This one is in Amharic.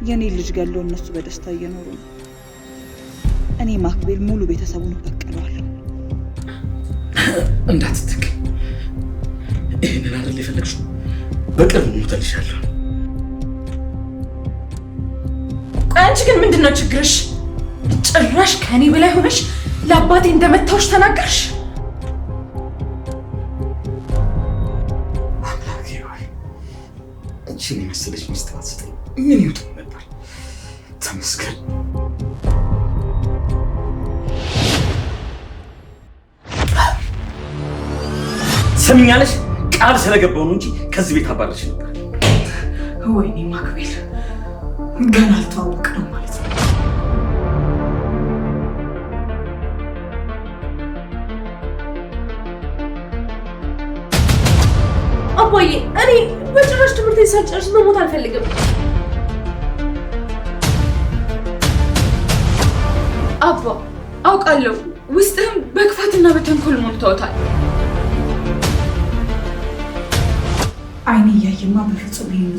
የኔ ልጅ ገለው እነሱ በደስታ እየኖሩ ነው። እኔ ማክቤል ሙሉ ቤተሰቡን በቀለዋለሁ። እንዳትተክ ይሄንን አይደል የፈለግሽው? በቅርብ ሞተልሻለሁ። አንቺ ግን ምንድነው ችግርሽ? ጭራሽ ከኔ በላይ ሆነሽ ለአባቴ እንደመታውሽ ተናገርሽ። አምላኬ ሆይ እቺን የመሰለች ሚስት ባትሰጠኝ ምን ይውጥ ነበር? ተመስገን። ሰምኛለሽ? ቃል ስለገባው ነው እንጂ ከዚህ ቤት አባረርሽ ነበር። ወይኔ ማክቤል ገና አልተዋወቅንም ማለት ነው። አባዬ እኔ በጭራሽ ትምህርቴን ሳልጨርስ መሞት አልፈልግም። አባ አውቃለሁ ውስጥህም በክፋትና በተንኮል ሞልተውታል። አይኔ እያየማ በፍጹም ይሄን